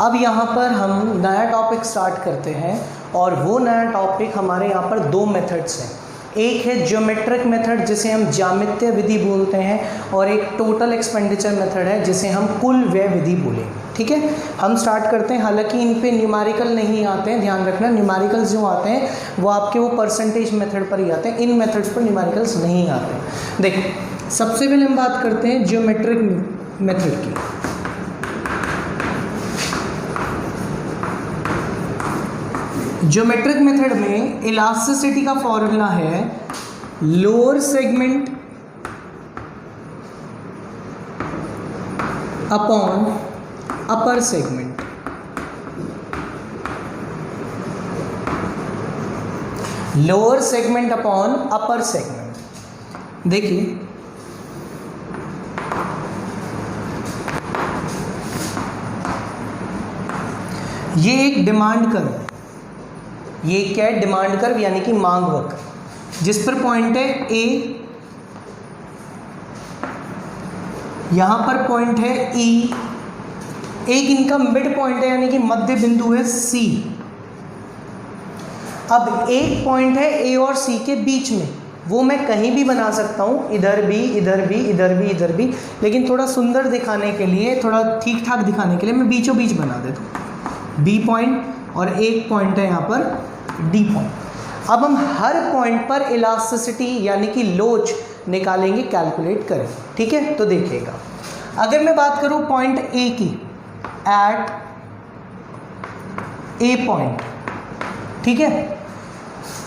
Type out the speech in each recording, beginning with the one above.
अब यहाँ पर हम नया टॉपिक स्टार्ट करते हैं और वो नया टॉपिक हमारे यहाँ पर दो मेथड्स हैं। एक है ज्योमेट्रिक मेथड जिसे हम ज्यामितीय विधि बोलते हैं और एक टोटल एक्सपेंडिचर मेथड है जिसे हम कुल व्यय विधि बोलेंगे। ठीक है, हम स्टार्ट करते हैं। हालांकि इन पे न्यूमेरिकल नहीं आते हैं, ध्यान रखना। न्यूमेरिकल्स जो आते हैं वो आपके वो परसेंटेज मेथड पर ही आते हैं, इन मेथड्स पर न्यूमेरिकल्स नहीं आते। देखिए, सबसे पहले हम बात करते हैं ज्योमेट्रिक मेथड की। ज्योमेट्रिक मेथड में इलास्टिसिटी का फॉर्मूला है lower segment upon upper segment. Lower segment upon upper segment. देखिए, ये एक डिमांड कर्व है। ये क्या है? डिमांड कर्व यानी कि मांग वक्र, जिस पर पॉइंट है ए, यहां पर पॉइंट है ई, एक इनका मिड पॉइंट है यानी कि मध्य बिंदु है सी। अब एक पॉइंट है ए और सी के बीच में, वो मैं कहीं भी बना सकता हूं, इधर भी, इधर भी, इधर भी, इधर भी, लेकिन थोड़ा सुंदर दिखाने के लिए, थोड़ा ठीक ठाक दिखाने के लिए मैं बीचों बीच बना देता हूं, बी पॉइंट, और एक पॉइंट है यहाँ पर डी पॉइंट। अब हम हर पॉइंट पर इलास्टिसिटी यानी कि लोच निकालेंगे, कैलकुलेट करें। ठीक है, तो देखिएगा, अगर मैं बात करूं पॉइंट ए की, एट ए पॉइंट, ठीक है,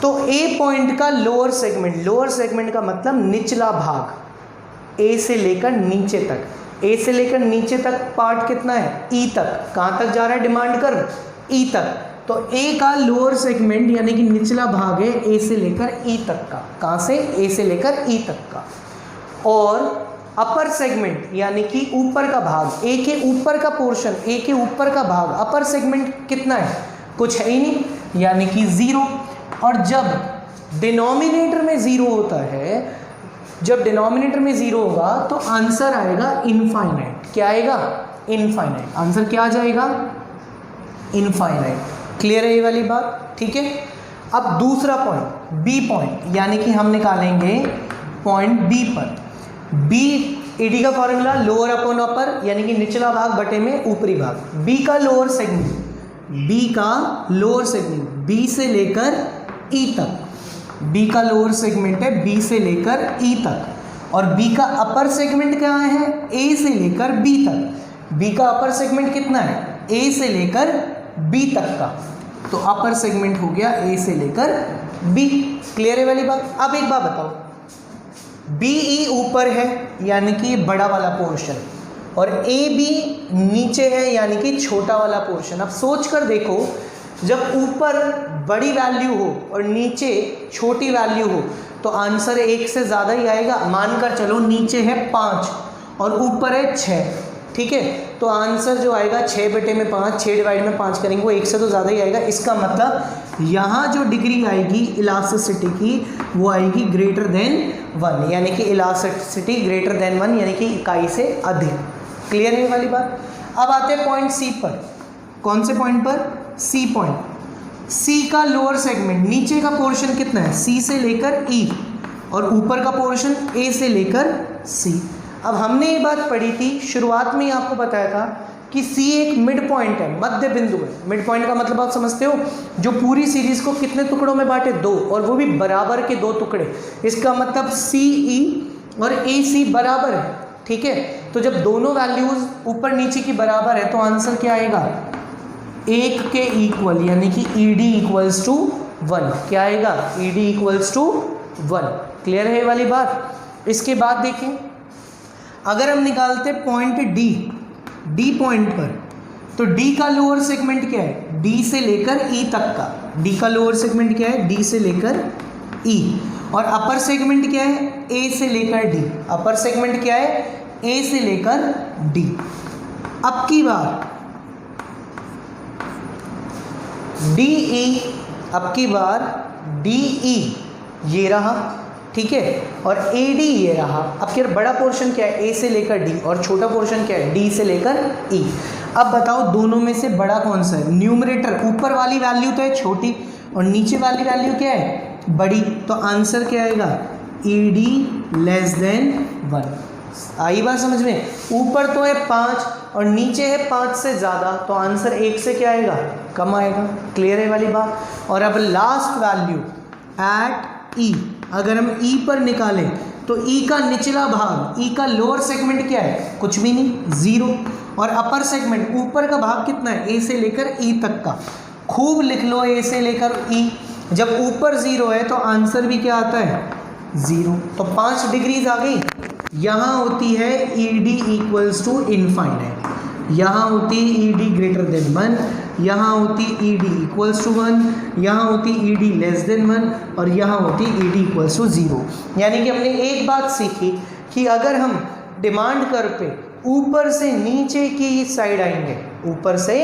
तो ए पॉइंट का लोअर सेगमेंट का मतलब निचला भाग, ए से लेकर नीचे तक। ए से लेकर नीचे तक पार्ट कितना है? ई तक। कहाँ तक जा रहा है डिमांड कर्व? ई तक। तो ए का लोअर सेगमेंट यानी कि निचला भाग है ए से लेकर ई तक का। कहाँ से? ए से लेकर ई तक का। और अपर सेगमेंट यानी कि ऊपर का भाग, ए के ऊपर का पोर्शन, ए के ऊपर का भाग, अपर सेगमेंट कितना है? कुछ है ही नहीं, यानी कि 0। और जब डिनोमिनेटर में 0 होता है, जब डिनोमिनेटर में 0 होगा तो आंसर आएगा इनफाइनाइट। क्या आएगा? इनफाइनाइट। आंसर क्या आ जाएगा? इनफाइनाइट। क्लियर है ये वाली बात? ठीक है। अब दूसरा पॉइंट, बी पॉइंट, यानी कि हम निकालेंगे पॉइंट बी पर। बी ईडी का फॉर्मूला लोअर अपॉन अपर यानी कि निचला भाग बटे में ऊपरी भाग। बी का लोअर सेगमेंट, बी का लोअर सेगमेंट बी से लेकर ई तक। बी का लोअर सेगमेंट है बी से लेकर ई तक। और बी का अपर सेगमेंट क्या है? ए से लेकर बी तक। बी का अपर सेगमेंट कितना है? ए से लेकर बी तक का। तो अपर सेगमेंट हो गया ए से लेकर बी। क्लियर है वाली बात? अब एक बात बताओ, बी ई ऊपर है यानी कि बड़ा वाला पोर्शन, और ए बी नीचे है यानी कि छोटा वाला पोर्शन। अब सोच कर देखो, जब ऊपर बड़ी वैल्यू हो और नीचे छोटी वैल्यू हो तो आंसर 1 से ज़्यादा ही आएगा। मानकर चलो नीचे है 5 और ऊपर है 6, ठीक है, तो आंसर जो आएगा 6 बटे में 5, 6 डिवाइड में 5 करेंगे, वो 1 से तो ज़्यादा ही आएगा। इसका मतलब यहाँ जो डिग्री आएगी इलास्टिसिटी की वो आएगी ग्रेटर देन 1, यानी कि इलास्टिसिटी ग्रेटर देन 1 यानी कि इकाई से अधिक। क्लियर है ये वाली बात? अब आते हैं पॉइंट सी पर। कौन से पॉइंट पर? C point. सी का लोअर सेगमेंट, नीचे का पोर्शन कितना है? सी से लेकर ई, और ऊपर का पोर्शन ए से लेकर सी। अब हमने ये बात पढ़ी थी, शुरुआत में ही आपको बताया था कि सी एक मिड पॉइंट है, मध्य बिंदु है। मिड पॉइंट का मतलब आप समझते हो, जो पूरी सीरीज को कितने टुकड़ों में बांटे? 2, और वो भी बराबर के 2 टुकड़े। इसका मतलब सी ई और ए सी बराबर है, ठीक है। तो जब दोनों वैल्यूज ऊपर नीचे की बराबर है तो आंसर क्या आएगा? 1 के इक्वल, यानी कि ई डी इक्वल्स टू 1। क्या आएगा? E D equals to 1। Clear है ये वाली बात? इसके बाद देखें, अगर हम निकालते पॉइंट डी पॉइंट पर, तो डी का लोअर सेगमेंट क्या है? डी से लेकर ई तक का। डी का लोअर सेगमेंट क्या है? डी से लेकर ई। और अपर सेगमेंट क्या है? ए से लेकर डी। अपर सेगमेंट क्या है? ए से लेकर डी। अब की बार डी ई, अब की बार डी ई ये रहा, ठीक है, और ए डी ये रहा। अब क्या बड़ा पोर्शन क्या है? ए से लेकर डी, और छोटा पोर्शन क्या है? डी से लेकर ई। अब बताओ दोनों में से बड़ा कौन सा है? न्यूमरेटर ऊपर वाली वैल्यू तो है छोटी और नीचे वाली वैल्यू क्या है? बड़ी। तो आंसर क्या आएगा? ED less than 1। आई बात समझ में? ऊपर तो है 5 और नीचे है 5 से ज़्यादा, तो आंसर 1 से क्या आएगा? कम आएगा। क्लियर है वाली बात? और अब लास्ट वैल्यू एट E, अगर हम E पर निकालें तो E का निचला भाग, E का लोअर सेगमेंट क्या है? कुछ भी नहीं, 0। और अपर सेगमेंट ऊपर का भाग कितना है? A से लेकर E तक का। खूब लिख लो A से लेकर E। जब ऊपर 0 है तो आंसर भी क्या आता है? 0। तो 5 डिग्रीज आ गई। यहाँ होती है ED इक्वल्स टू इनफाइनाइट, यहाँ होती ED ग्रेटर देन 1, यहाँ होती ED इक्वल्स टू 1, यहाँ होती ED लेस देन 1 और यहाँ होती ED इक्वल्स टू 0। यानी कि हमने एक बात सीखी कि अगर हम डिमांड कर्व पे ऊपर से नीचे की साइड आएंगे, ऊपर से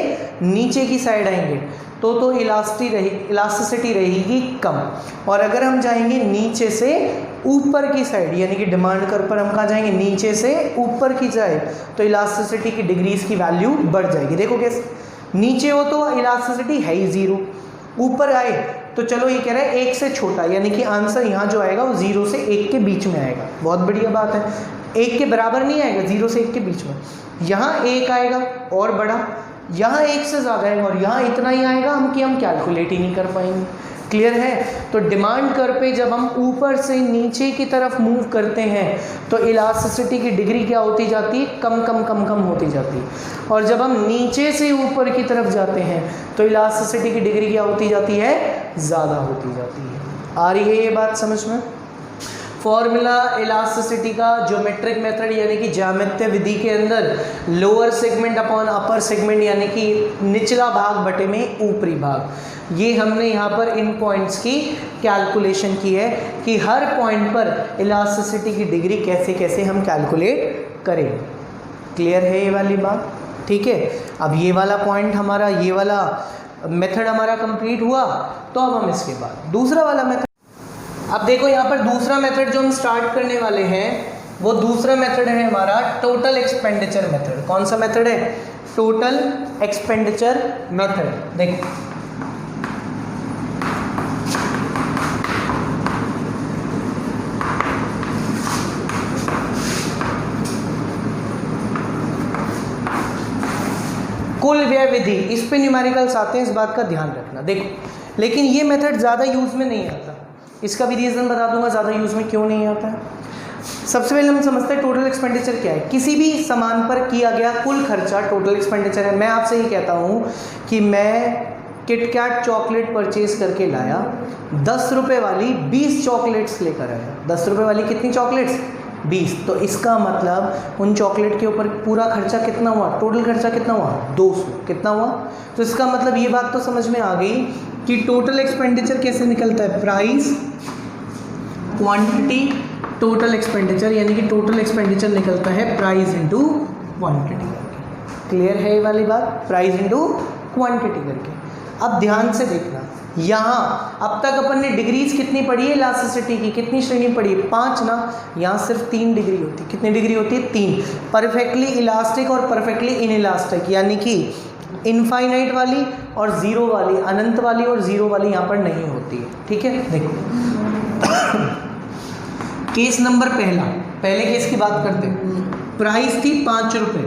नीचे की साइड आएंगे तो इलास्टिसिटी रहेगी कम, और अगर हम जाएंगे नीचे से ऊपर की साइड, यानी कि डिमांड कर्व पर हम कहाँ जाएंगे? नीचे से ऊपर की साइड, तो इलास्टिसिटी की डिग्रीज की वैल्यू बढ़ जाएगी। देखो कैसे, नीचे हो तो इलास्टिसिटी है ही 0, ऊपर आए तो चलो ये कह रहा है 1 से छोटा, यानी कि आंसर यहाँ जो आएगा वो 0 से 1 के बीच में आएगा। बहुत बढ़िया बात है, 1 के बराबर नहीं आएगा, 0 से 1 के बीच में। यहाँ 1 आएगा और बड़ा, यहाँ 1 से ज़्यादा है और यहाँ इतना ही आएगा हम कि हम कैलकुलेट ही नहीं कर पाएंगे। क्लियर है? तो डिमांड कर्व पे जब हम ऊपर से नीचे की तरफ मूव करते हैं तो इलास्टिसिटी की डिग्री क्या होती जाती है? कम कम कम कम होती जाती है। और जब हम नीचे से ऊपर की तरफ जाते हैं तो इलास्टिसिटी की डिग्री क्या होती जाती है? ज़्यादा होती जाती है। आ रही है ये बात समझ में? फॉर्मूला इलास्टिसिटी का ज्योमेट्रिक मेथड यानी कि ज्यामितीय विधि के अंदर lower segment upon upper segment, यानी कि निचला भाग बटे में ऊपरी भाग, ये हमने यहाँ पर इन पॉइंट्स की कैलकुलेशन की है कि हर पॉइंट पर इलास्टिसिटी की डिग्री कैसे कैसे हम कैलकुलेट करें। क्लियर है ये वाली बात? ठीक है। अब ये वाला पॉइंट हमारा, ये वाला मेथड हमारा कंप्लीट हुआ, तो अब हम इसके बाद दूसरा वाला मेथड, अब देखो यहाँ पर दूसरा मेथड जो हम स्टार्ट करने वाले हैं वो दूसरा मेथड है हमारा टोटल एक्सपेंडिचर मेथड। कौन सा मेथड है? Total expenditure method. देखो कुल व्यय विधि, इस पे न्यूमेरिकल्स आते हैं, इस बात का ध्यान रखना। देखो लेकिन ये मेथड ज़्यादा यूज़ में नहीं आता, इसका भी रीज़न बता दूंगा ज़्यादा यूज़ में क्यों नहीं आता है। सबसे पहले हम समझते हैं टोटल एक्सपेंडिचर क्या है। किसी भी सामान पर किया गया कुल खर्चा टोटल एक्सपेंडिचर है। मैं आपसे ये कहता हूँ कि मैं किटकैट चॉकलेट परचेज करके लाया, 10 रुपये वाली 20 चॉकलेट्स लेकर आया। 10 रुपये वाली कितनी चॉकलेट्स? 20। तो इसका मतलब उन चॉकलेट के ऊपर पूरा खर्चा कितना हुआ? टोटल खर्चा कितना हुआ? 200। कितना हुआ? तो इसका मतलब ये बात तो समझ में आ गई कि टोटल एक्सपेंडिचर कैसे निकलता है? प्राइस क्वांटिटी टोटल एक्सपेंडिचर, यानी कि टोटल एक्सपेंडिचर निकलता है प्राइस इनटू क्वांटिटी करके। क्लियर है ये वाली बात? प्राइस इनटू क्वांटिटी करके। अब ध्यान से देखना, यहाँ अब तक अपन ने डिग्रीज कितनी पढ़ी है इलास्टिसिटी की? कितनी श्रेणी पढ़ी है? 5 ना। यहाँ सिर्फ 3 डिग्री होती है। कितनी डिग्री होती है? 3। परफेक्टली इलास्टिक और परफेक्टली इनइलास्टिक, यानी कि इनफाइनाइट वाली और 0 वाली, अनंत वाली और 0 वाली यहाँ पर नहीं होती है। ठीक है। देखो केस नंबर पहले केस की बात करते हैं। प्राइस थी 5 रुपये,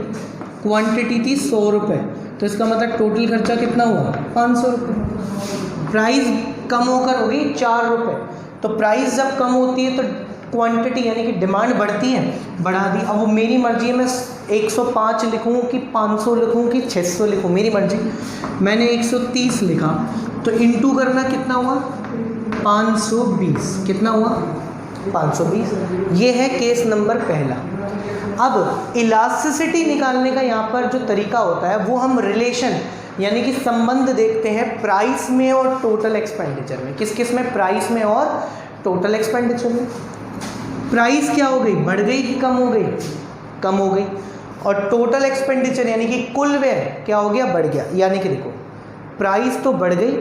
क्वांटिटी थी 100 रुपये, तो इसका मतलब टोटल खर्चा कितना हुआ? 500 रुपये। प्राइस कम होकर हो गई 4 रुपये, तो प्राइस जब कम होती है तो क्वांटिटी यानी कि डिमांड बढ़ती है, बढ़ा दी। अब वो मेरी मर्जी है, मैं 105 लिखूँ कि 500 लिखूँ कि 600 लिखूँ, मेरी मर्जी। मैंने 130 लिखा तो इंटू करना कितना हुआ? 520। कितना हुआ? 520। ये है केस नंबर पहला। अब इलास्टिसिटी निकालने का यहाँ पर जो तरीका होता है वो हम रिलेशन यानी कि संबंध देखते हैं प्राइस में और टोटल एक्सपेंडिचर में। किस किस में? प्राइस में और टोटल एक्सपेंडिचर में। प्राइस क्या हो गई? बढ़ गई कि कम हो गई? कम हो गई। और टोटल एक्सपेंडिचर यानी कि कुल व्यय क्या हो गया? बढ़ गया। यानी कि देखो प्राइस तो बढ़ गई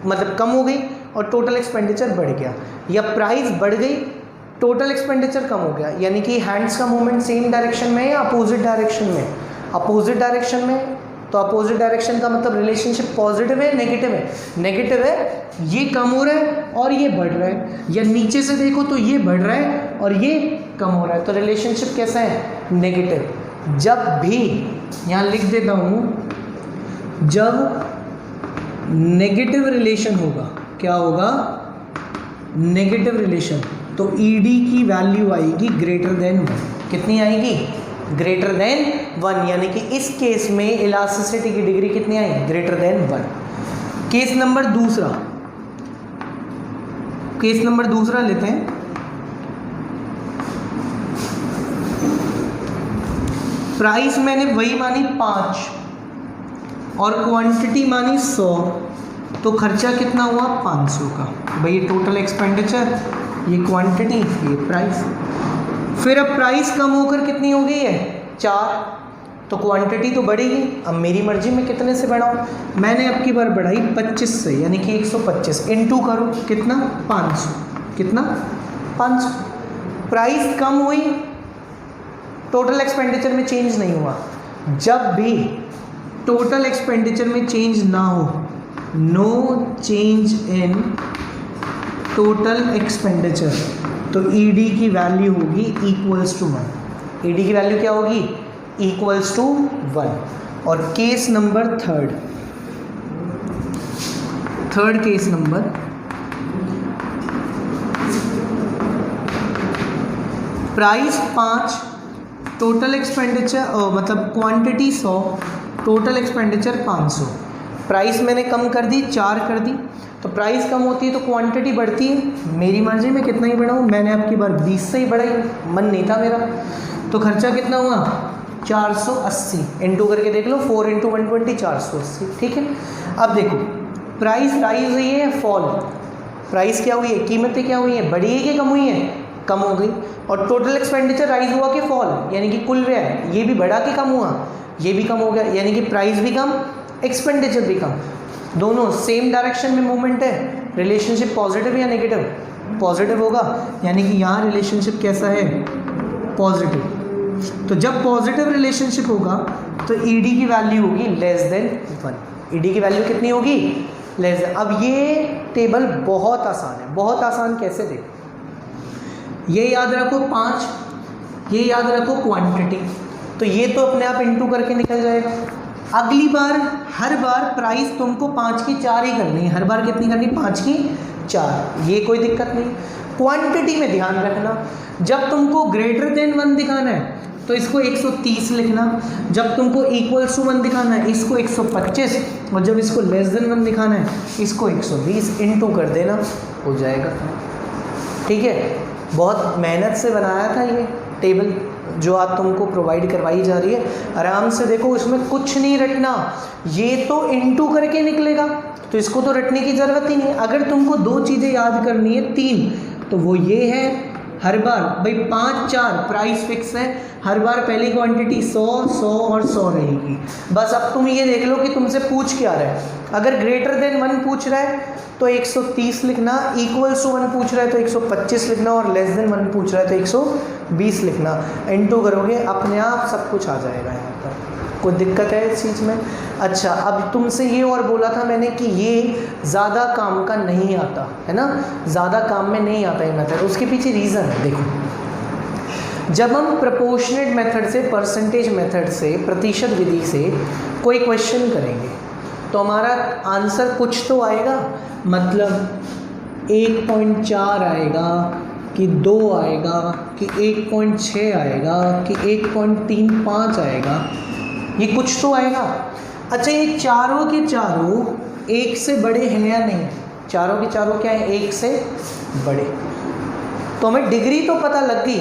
मतलब कम हो गई और टोटल एक्सपेंडिचर बढ़ गया, या प्राइस बढ़ गई टोटल एक्सपेंडिचर कम हो गया, यानी कि हैंड्स का मूवमेंट सेम डायरेक्शन में या अपोजिट डायरेक्शन में? अपोजिट डायरेक्शन में, तो अपोजिट डायरेक्शन का मतलब रिलेशनशिप पॉजिटिव है नेगेटिव है? नेगेटिव है, ये कम हो रहा है और ये बढ़ रहा है। या नीचे से देखो तो ये बढ़ रहा है और ये कम हो रहा है, तो रिलेशनशिप कैसा है? नेगेटिव। जब भी, यहाँ लिख देता हूँ, जब नेगेटिव रिलेशन होगा, क्या होगा? नेगेटिव रिलेशन, तो ED की वैल्यू आएगी ग्रेटर देन 1। कितनी आएगी? ग्रेटर देन 1, यानी कि इस केस में इलास्टिसिटी की डिग्री कितनी आएगी? Greater than 1। केस नंबर दूसरा लेते हैं। प्राइस मैंने वही मानी 5 और क्वांटिटी मानी 100, तो खर्चा कितना हुआ? 500 का। भाई ये टोटल एक्सपेंडिचर, ये क्वांटिटी, ये प्राइस। फिर अब प्राइस कम होकर कितनी हो गई है? 4, तो क्वांटिटी तो बढ़ेगी। अब मेरी मर्जी में कितने से बढ़ाऊँ, मैंने अब की बार बढ़ाई 25 से, यानी कि 125 इनटू करो कितना? 500। कितना? 500। प्राइस कम हुई, टोटल एक्सपेंडिचर में चेंज नहीं हुआ। जब भी टोटल एक्सपेंडिचर में चेंज ना हो, no change in total expenditure, तो ED की वैल्यू होगी इक्वल्स टू 1। ED की वैल्यू क्या होगी? Equals to 1। और case number third case number, price 5, total expenditure मतलब क्वांटिटी 100, टोटल एक्सपेंडिचर 500। प्राइस मैंने कम कर दी, 4 कर दी, तो प्राइस कम होती है तो क्वांटिटी बढ़ती है। मेरी मर्जी में कितना ही बढ़ाऊँ, मैंने आपकी बार 20 से ही बढ़ाई, मन नहीं था मेरा। तो खर्चा कितना हुआ? 480। इनटू करके देख लो, 4 × 120 480। ठीक है। अब देखो, प्राइस राइज हुई है, फॉल। प्राइस क्या हुई है? कीमतें क्या हुई है? बढ़ी है कि कम हुई है? कम हो गई। और टोटल एक्सपेंडिचर राइज हुआ कि फॉल, यानी कि कुल व्यय, ये भी बढ़ा कि कम हुआ? ये भी कम हो गया, यानी कि प्राइस भी कम, एक्सपेंडिचर भी कम, दोनों सेम डायरेक्शन में मूवमेंट है। रिलेशनशिप पॉजिटिव या नेगेटिव? पॉजिटिव होगा, यानी कि यहाँ रिलेशनशिप कैसा है? पॉजिटिव। तो जब पॉजिटिव रिलेशनशिप होगा तो ED की वैल्यू होगी लेस देन 1। ED की वैल्यू कितनी होगी? Less than. अब ये टेबल बहुत आसान है। बहुत आसान कैसे? देखो, ये याद रखो 5, ये याद रखो क्वांटिटी, तो ये तो अपने आप इनटू करके निकल जाएगा। अगली बार हर बार प्राइस तुमको 5 की 4 ही करनी है। हर बार कितनी करनी? 5 की 4। ये कोई दिक्कत नहीं। क्वांटिटी में ध्यान रखना, जब तुमको ग्रेटर देन 1 दिखाना है तो इसको 130 लिखना, जब तुमको इक्वल्स टू 1 दिखाना है इसको 125, और जब इसको लेस देन 1 दिखाना है इसको 120। इनटू कर देना, हो जाएगा। ठीक है। बहुत मेहनत से बनाया था ये टेबल, जो आप तुमको प्रोवाइड करवाई जा रही है। आराम से देखो, इसमें कुछ नहीं रटना, ये तो इनटू करके निकलेगा, तो इसको तो रटने की ज़रूरत ही नहीं। अगर तुमको 2 चीज़ें याद करनी है, 3, तो वो ये है, हर बार भाई 5 4 प्राइस फिक्स है, हर बार पहली क्वांटिटी 100 100 और 100 रहेगी। बस अब तुम ये देख लो कि तुमसे पूछ क्या रहा है। अगर ग्रेटर देन 1 पूछ रहा है तो 130 लिखना, इक्वल्स टू 1 पूछ रहा है तो 125 लिखना, और लेस देन 1 पूछ रहा है तो 120 लिखना। इनटू करोगे अपने आप सब कुछ आ जाएगा। यहाँ पर कोई दिक्कत है इस चीज़ में? अच्छा, अब तुमसे ये और बोला था मैंने कि ये ज़्यादा काम का नहीं आता है ना, ज़्यादा काम में नहीं आता ये मेथड। उसके पीछे रीज़न है। देखो, जब हम प्रोपोर्शनेट मेथड से, परसेंटेज मेथड से, प्रतिशत विधि से कोई क्वेश्चन करेंगे तो हमारा आंसर कुछ तो आएगा। मतलब 1.4 आएगा कि 2 आएगा कि 1.6 आएगा कि 1.35 आएगा, ये कुछ तो आएगा। अच्छा, ये चारों के चारों 1 से बड़े हैं या नहीं? चारों के चारों क्या है? 1 से बड़े। तो हमें डिग्री तो पता लग गई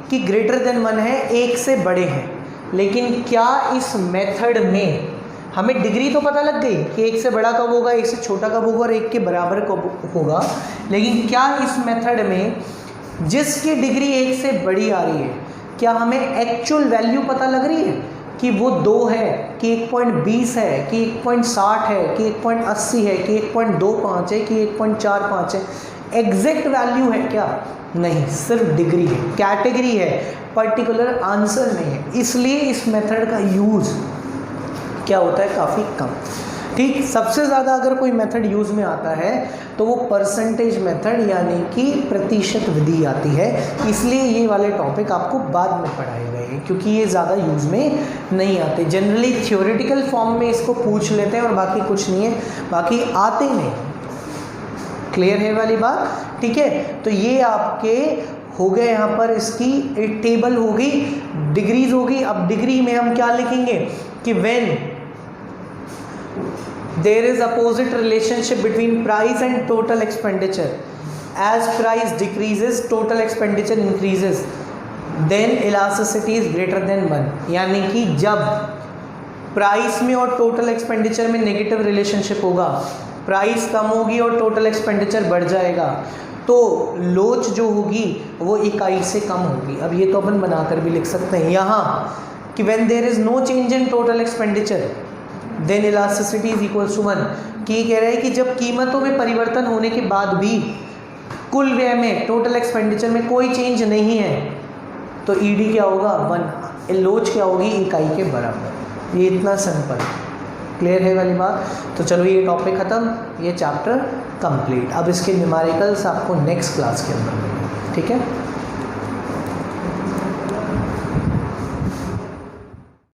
कि ग्रेटर देन 1 है, 1 से बड़े हैं, लेकिन क्या इस मेथड में हमें डिग्री तो पता लग गई कि 1 से बड़ा कब होगा, 1 से छोटा कब होगा और 1 के बराबर कब होगा, लेकिन क्या इस मेथड में जिसकी डिग्री 1 से बड़ी आ रही है, क्या हमें एक्चुअल वैल्यू पता लग रही है कि वो 2 है कि 1.20 है कि 1.60 है कि 1.80 है कि 1.25 है कि 1.45 है? एग्जैक्ट वैल्यू है क्या? नहीं, सिर्फ डिग्री है, कैटेगरी है, पर्टिकुलर आंसर नहीं है। इसलिए इस मेथड का यूज़ क्या होता है? काफ़ी कम। ठीक, सबसे ज़्यादा अगर कोई मेथड यूज़ में आता है तो वो परसेंटेज मेथड यानी कि प्रतिशत विधि आती है। इसलिए ये वाले टॉपिक आपको बाद में पढ़ाए गए हैं क्योंकि ये ज़्यादा यूज़ में नहीं आते। जनरली थ्योरेटिकल फॉर्म में इसको पूछ लेते हैं और बाकी कुछ नहीं है, बाकी आते नहीं। क्लियर है वाली बात? ठीक है, तो ये आपके हो गए यहाँ पर, इसकी एक टेबल होगी, डिग्रीज होगी। अब डिग्री में हम क्या लिखेंगे कि when there is opposite relationship between price and total expenditure, as price decreases total expenditure increases, then elasticity is greater than 1। यानी कि जब प्राइस में और टोटल एक्सपेंडिचर में नेगेटिव रिलेशनशिप होगा, प्राइस कम होगी और टोटल एक्सपेंडिचर बढ़ जाएगा, तो लोच जो होगी वो इकाई से कम होगी। अब ये तो अपन बनाकर भी लिख सकते हैं यहाँ कि when there is no change in total expenditure then elasticity is equals to 1। कि कह रहा है कि जब कीमतों में परिवर्तन होने के बाद भी कुल व्यय में, टोटल एक्सपेंडिचर में कोई चेंज नहीं है तो ईडी क्या होगा? 1। लोच क्या होगी? इकाई के बराबर। ये इतना सिंपल। क्लियर है वाली बात? तो चलो ये टॉपिक ख़त्म, ये चैप्टर कंप्लीट। अब इसके न्यूमेरिकल्स आपको नेक्स्ट क्लास के अंदर मिलेंगे। ठीक है।